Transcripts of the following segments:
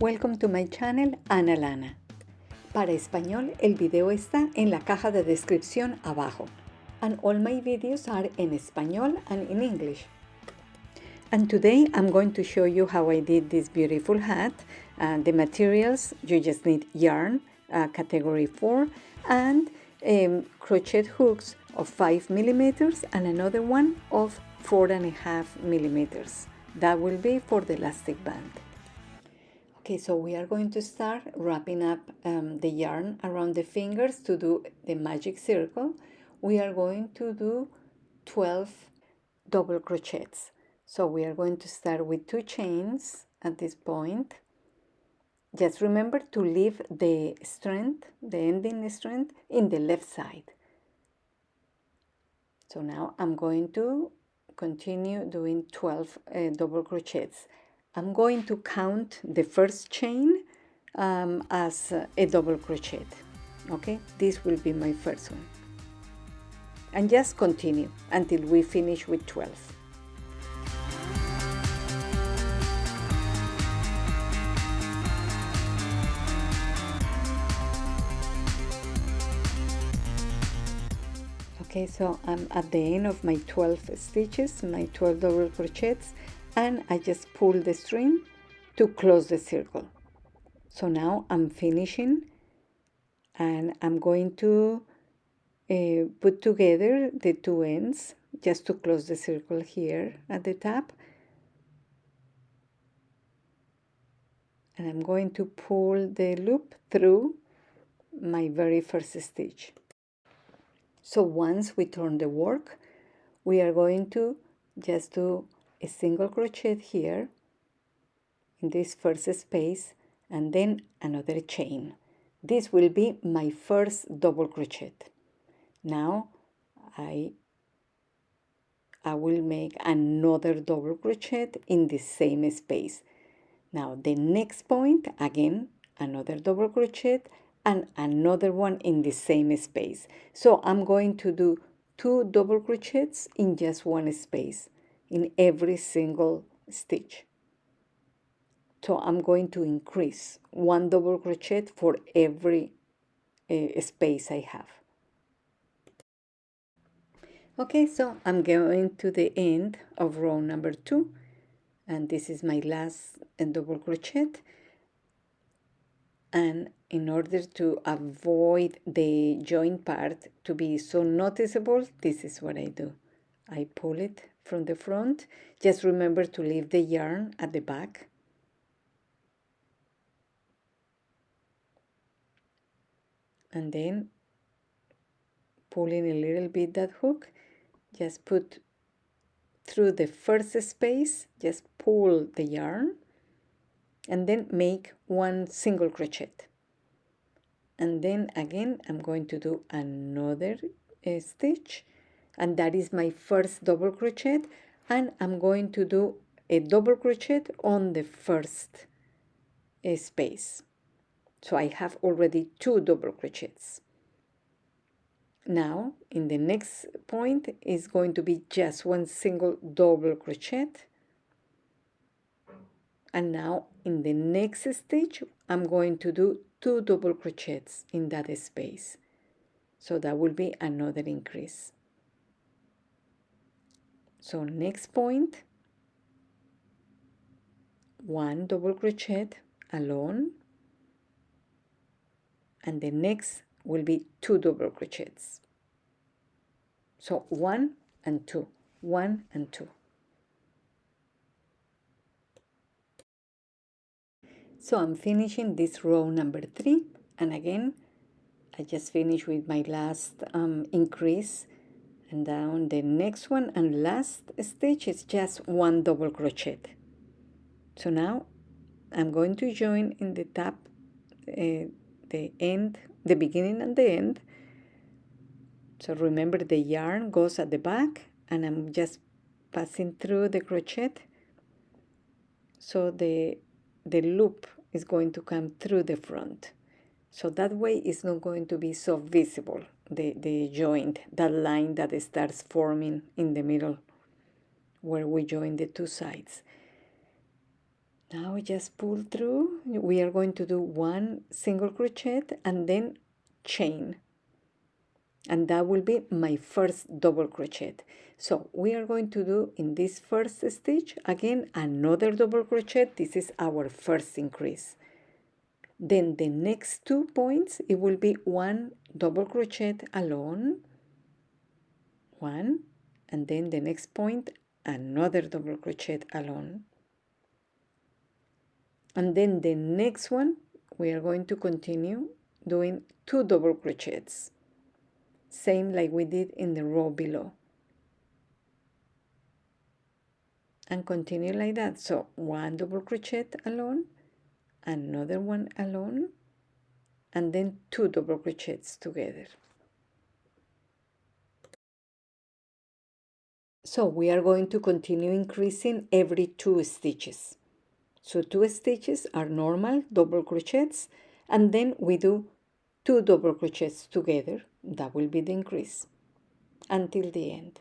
Welcome to my channel, Ana Lana. Para español, el video está en la caja de descripción abajo. And all my videos are in español and in English. And today I'm going to show you how I did this beautiful hat. The materials, you just need yarn, category 4, and crochet hooks of 5 millimeters and another one of 4.5 millimeters. That will be for the elastic band. Okay, so we are going to start wrapping up the yarn around the fingers to do the magic circle. We are going to do 12 double crochets. So we are going to start with 2 chains at this point. Just remember to leave the strand, the ending strand, in the left side. So now I'm going to continue doing 12 double crochets. I'm going to count the first chain as a double crochet. Okay, this will be my first one. And just continue until we finish with 12. Okay, so I'm at the end of my 12 stitches, my 12 double crochets, and I just pull the string to close the circle. So now I'm finishing, and I'm going to put together the two ends just to close the circle here at the top. And I'm going to pull the loop through my very first stitch. So once we turn the work, we are going to just do a single crochet here in this first space and then another chain. This will be my first double crochet. Now I will make another double crochet in the same space. Now the next point, again another double crochet and another one in the same space. So I'm going to do 2 double crochets in just one space in every single stitch. So I'm going to increase 1 double crochet for every space I have. Okay, so I'm going to the end of row number 2, and this is my last double crochet. And in order to avoid the joint part to be so noticeable, this is what I do. I pull it from the front. Just remember to leave the yarn at the back. And then pulling a little bit that hook, just put through the first space, just pull the yarn and then make 1 single crochet. And then again I'm going to do another stitch, and that is my first double crochet, and I'm going to do a double crochet on the first space. So I have already 2 double crochets. Now in the next point is going to be just 1 single double crochet, and now in the next stitch I'm going to do 2 double crochets in that space. So that will be another increase. So next point, 1 double crochet alone, and the next will be 2 double crochets. So 1 and 2, 1 and 2. So I'm finishing this row number 3, and again I just finished with my last increase, and down the next one and last stitch is just 1 double crochet. So now I'm going to join in the top, the end, the beginning and the end. So remember the yarn goes at the back, and I'm just passing through the crochet, so the loop is going to come through the front. So that way it's not going to be so visible, the joint, that line that starts forming in the middle where we join the 2 sides. Now just pull through. We are going to do one single crochet and then chain, and that will be my first double crochet. So we are going to do in this first stitch again another double crochet. This is our first increase. Then the next 2 points, it will be one double crochet alone, one, and then the next point another double crochet alone, and then the next one we are going to continue doing 2 double crochets, same like we did in the row below, and continue like that. So one double crochet alone, another one alone, and then 2 double crochets together. So we are going to continue increasing every 2 stitches. So 2 stitches are normal double crochets, and then we do 2 double crochets together. That will be the increase until the end.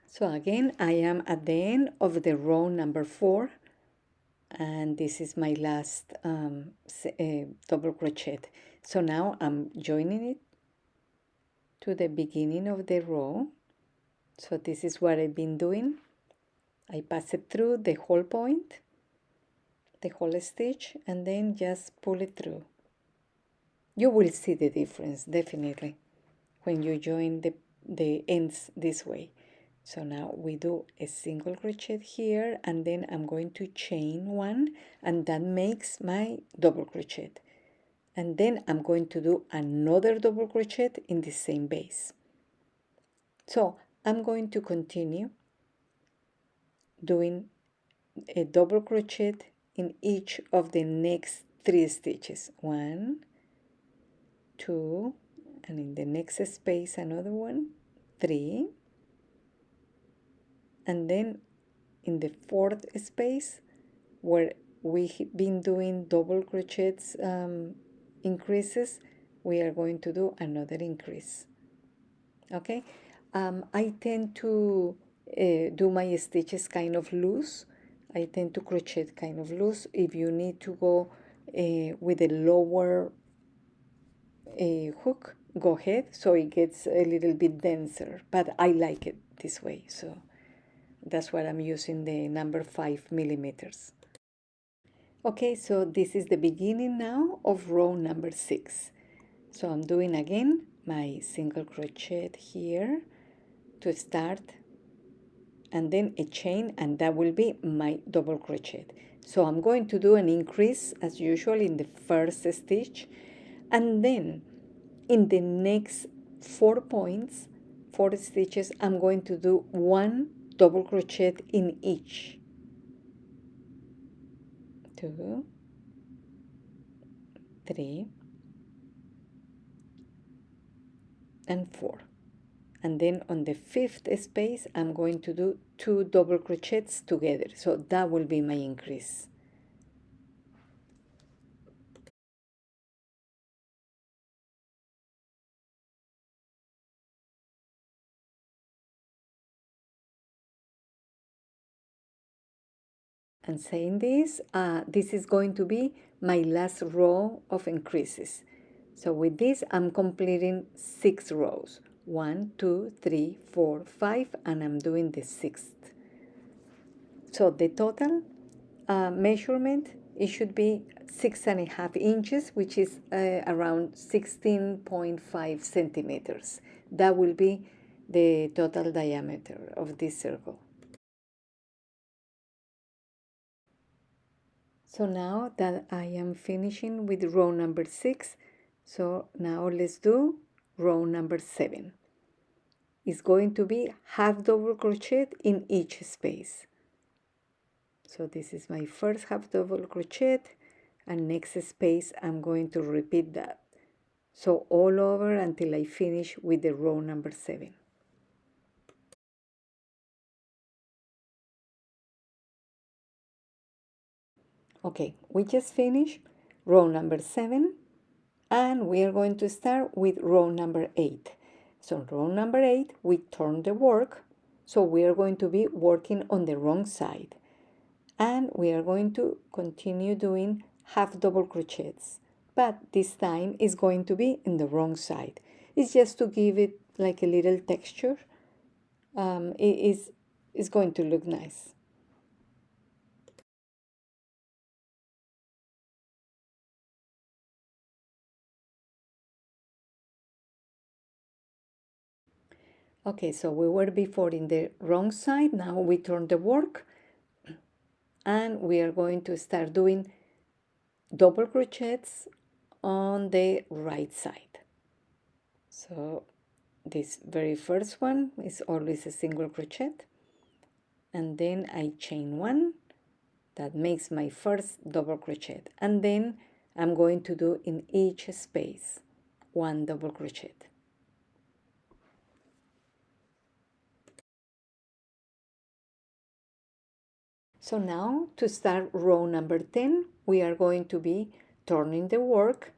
So again, I am at the end of the row number 4, and this is my last double crochet. So now I'm joining it to the beginning of the row. So this is what I've been doing. I pass it through the whole point, the whole stitch, and then just pull it through. You will see the difference definitely when you join the ends this way. So now we do a single crochet here, and then I'm going to chain one, and that makes my double crochet. And then I'm going to do another double crochet in the same base. So I'm going to continue doing a double crochet in each of the next 3 stitches. 1, 2, and in the next space another one, 3, and then in the 4th space where we've been doing double crochets increases, we are going to do another increase. Okay, I tend to do my stitches kind of loose. I tend to crochet kind of loose. If you need to go with a lower hook, go ahead, so it gets a little bit denser, but I like it this way, so that's what I'm using, the number 5 millimeters. Okay, so this is the beginning now of row number 6. So I'm doing again my single crochet here to start, and then a chain, and that will be my double crochet. So I'm going to do an increase as usual in the first stitch, and then in the next 4 points, 4 stitches, I'm going to do 1 double crochet in each. 2, 3, and 4. And then on the 5th space, I'm going to do 2 double crochets together. So that will be my increase. And saying this, this is going to be my last row of increases. So with this, I'm completing 6 rows. 1, 2, 3, 4, 5, and I'm doing the 6th. So the total measurement, it should be 6.5 inches, which is around 16.5 centimeters. That will be the total diameter of this circle. So now that I am finishing with row number 6, so now let's do row number 7. It's going to be half double crochet in each space. So this is my first half double crochet, and next space I'm going to repeat that. So all over until I finish with the row number 7. Okay, we just finished row number 7, and we are going to start with row number 8. So row number 8, we turn the work, so we are going to be working on the wrong side, and we are going to continue doing half double crochets, but this time is going to be in the wrong side. It's just to give it like a little texture. It's going to look nice. Okay, so we were before in the wrong side. Now we turn the work, and we are going to start doing double crochets on the right side. So this very first one is always a single crochet, and then I chain one. That makes my first double crochet, and then I'm going to do in each space one double crochet. So now to start row number 10, we are going to be turning the work,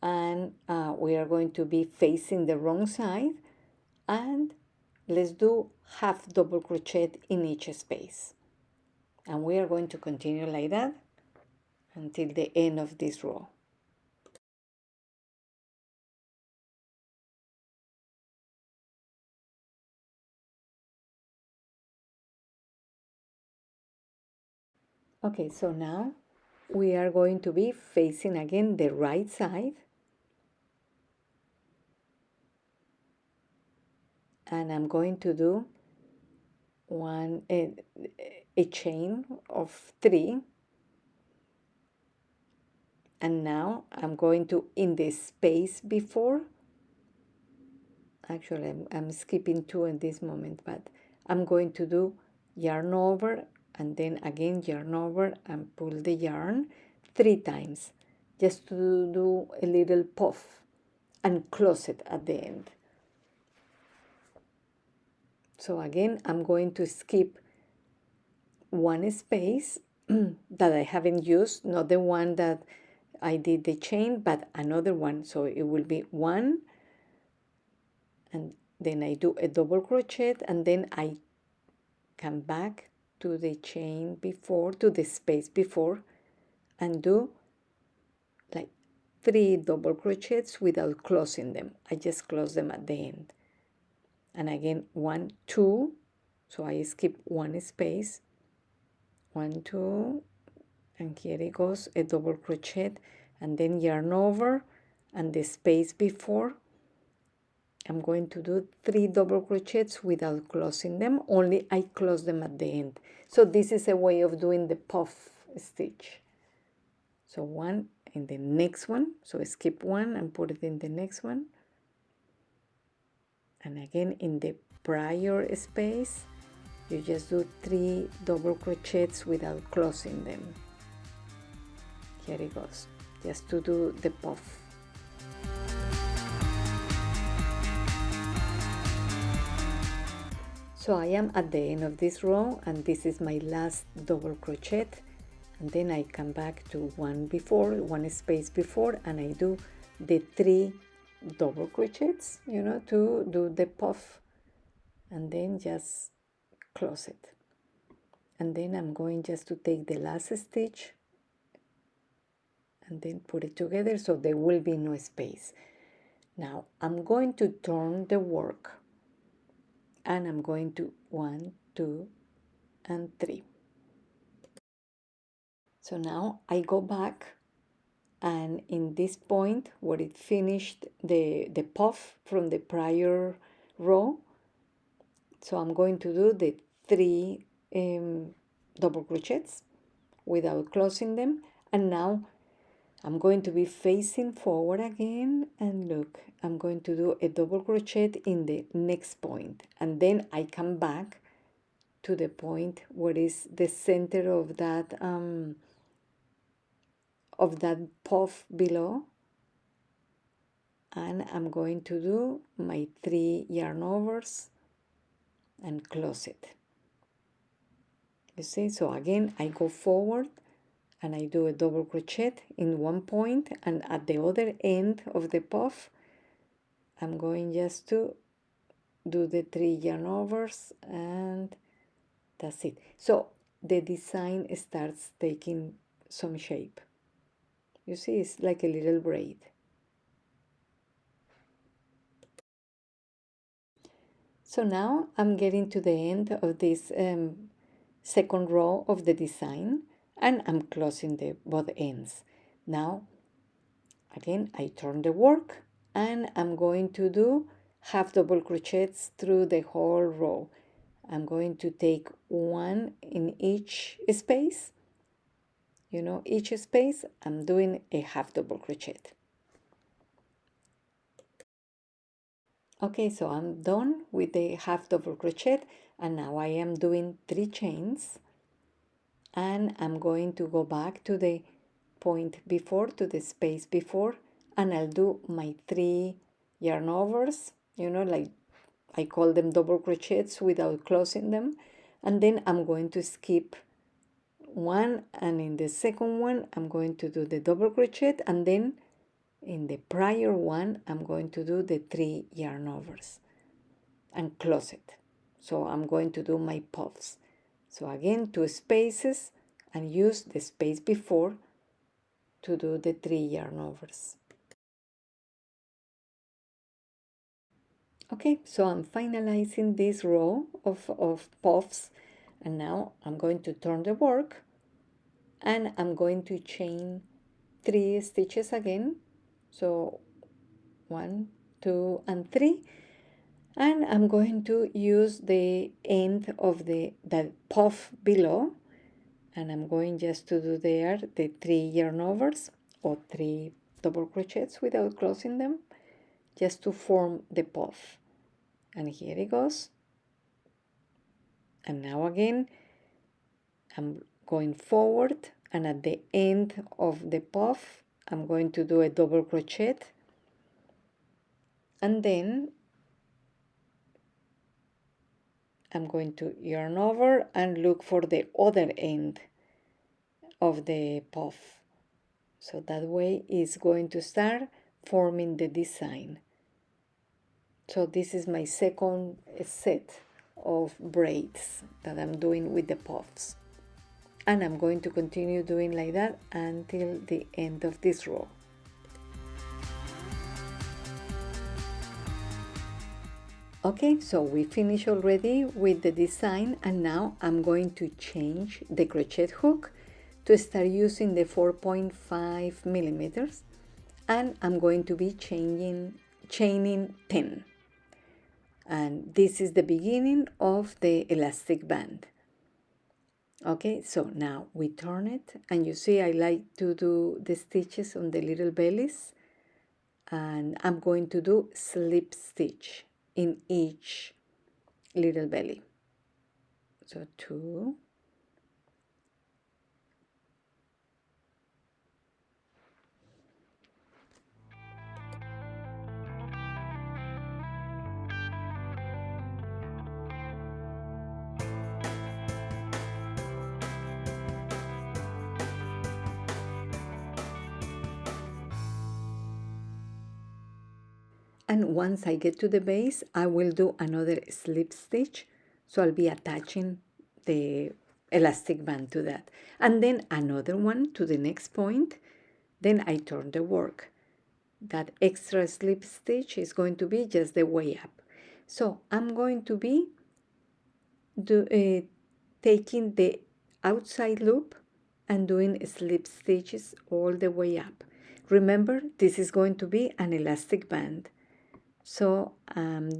and we are going to be facing the wrong side, and let's do half double crochet in each space. And we are going to continue like that until the end of this row. Okay, so now we are going to be facing again the right side, and I'm going to do a chain of 3, and now I'm going to, in the space before, actually I'm skipping 2 in this moment, but I'm going to do yarn over and then again yarn over and pull the yarn 3 times, just to do a little puff and close it at the end. So again, I'm going to skip one space that I haven't used, not the one that I did the chain, but another one. So it will be 1, and then I do a double crochet, and then I come back to the chain before, to the space before, and do like 3 double crochets without closing them. I just close them at the end. And again, 1, 2, so I skip one space, 1, 2, and here it goes, a double crochet, and then yarn over, and the space before, I'm going to do 3 double crochets without closing them, only I close them at the end. So this is a way of doing the puff stitch. So 1 in the next one, so skip 1 and put it in the next one, and again in the prior space you just do 3 double crochets without closing them. Here it goes, just to do the puff. So I am at the end of this row, and this is my last double crochet, and then I come back to one space before, and I do the 3 double crochets, to do the puff, and then just close it. And then I'm going just to take the last stitch and then put it together, so there will be no space. Now I'm going to turn the work, and I'm going to 1, 2, and 3. So now I go back, and in this point where it finished the puff from the prior row, so I'm going to do the 3 double crochets without closing them, and now I'm going to be facing forward again, and look, I'm going to do a double crochet in the next point, and then I come back to the point where is the center of that puff below, and I'm going to do my 3 yarn overs and close it. You see, so again I go forward and I do a double crochet in one point, and at the other end of the puff I'm going just to do the 3 yarn overs, and that's it. So the design starts taking some shape. You see, it's like a little braid. So now I'm getting to the end of this second row of the design, and I'm closing the both ends. Now again I turn the work, and I'm going to do half double crochets through the whole row. I'm going to take one in each space. You know, each space I'm doing a half double crochet. Okay, so I'm done with the half double crochet, and now I am doing 3 chains, and I'm going to go back to the point before, to the space before, and I'll do my 3 yarn overs, you know, like I call them double crochets without closing them, and then I'm going to skip one, and in the second one I'm going to do the double crochet, and then in the prior one I'm going to do the 3 yarn overs and close it. So I'm going to do my puffs. So again, 2 spaces, and use the space before to do the 3 yarn overs. Okay, so I'm finalizing this row of puffs, and now I'm going to turn the work, and I'm going to chain 3 stitches again. So 1, 2, and 3, and I'm going to use the end of the puff below, and I'm going just to do there the 3 yarn overs or 3 double crochets without closing them, just to form the puff. And here it goes. And now again I'm going forward, and at the end of the puff I'm going to do a double crochet, and then I'm going to yarn over and look for the other end of the puff. So that way it's going to start forming the design. So this is my second set of braids that I'm doing with the puffs. And I'm going to continue doing like that until the end of this row. Okay, so we finished already with the design, and now I'm going to change the crochet hook to start using the 4.5 millimeters, and I'm going to be chaining 10. And this is the beginning of the elastic band. Okay, so now we turn it, and you see I like to do the stitches on the little bellies, and I'm going to do slip stitch in each little belly. So 2, and once I get to the base I will do another slip stitch, so I'll be attaching the elastic band to that, and then another one to the next point. Then I turn the work. That extra slip stitch is going to be just the way up. So I'm going to be taking the outside loop and doing slip stitches all the way up. Remember, this is going to be an elastic band. So I'm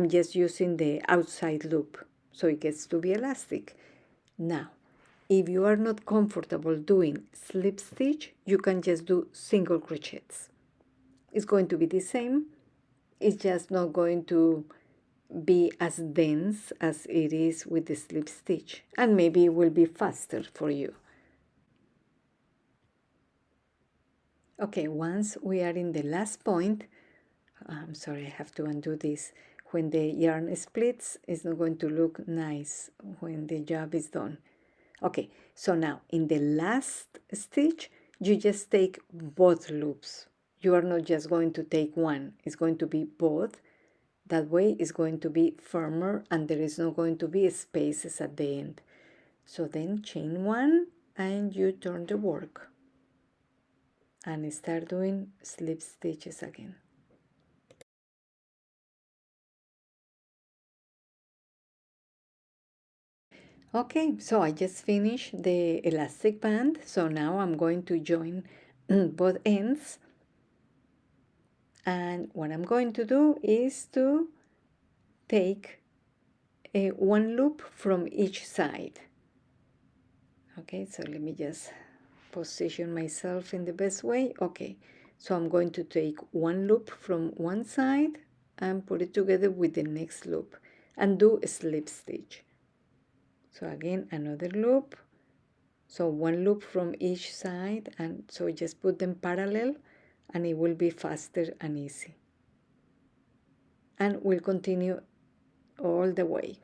just using the outside loop, so it gets to be elastic. Now, if you are not comfortable doing slip stitch, you can just do single crochets. It's going to be the same. It's just not going to be as dense as it is with the slip stitch, and maybe it will be faster for you. Okay, once we are in the last point, I'm sorry, I have to undo this. When the yarn splits, it's not going to look nice when the job is done. Okay, so now in the last stitch, you just take both loops. You are not just going to take one, it's going to be both. That way it's going to be firmer and there is not going to be spaces at the end. So then chain one and you turn the work and start doing slip stitches again. Okay, so I just finished the elastic band, so now I'm going to join both ends, and what I'm going to do is to take one loop from each side. Okay, so let me just position myself in the best way. Okay, so I'm going to take one loop from one side and put it together with the next loop and do a slip stitch. So again, another loop. So one loop from each side, and so just put them parallel and it will be faster and easy. And we'll continue all the way.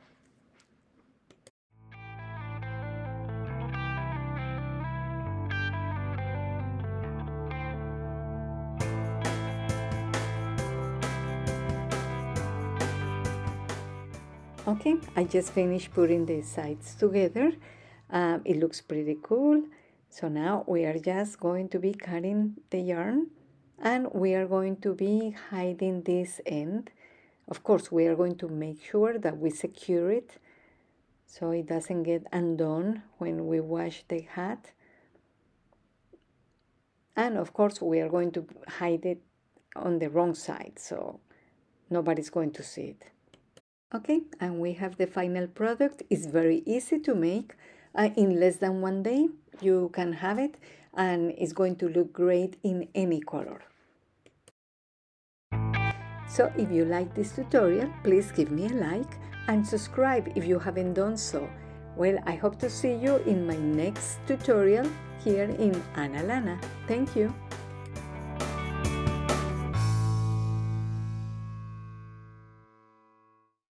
Okay, I just finished putting the sides together. It looks pretty cool. So now we are just going to be cutting the yarn and we are going to be hiding this end. Of course, we are going to make sure that we secure it so it doesn't get undone when we wash the hat. And of course, we are going to hide it on the wrong side so nobody's going to see it. Okay, and we have the final product. It's very easy to make. In less than 1 day, you can have it, and it's going to look great in any color. So if you like this tutorial, please give me a like and subscribe if you haven't done so. Well, I hope to see you in my next tutorial here in Ana Lana. Thank you.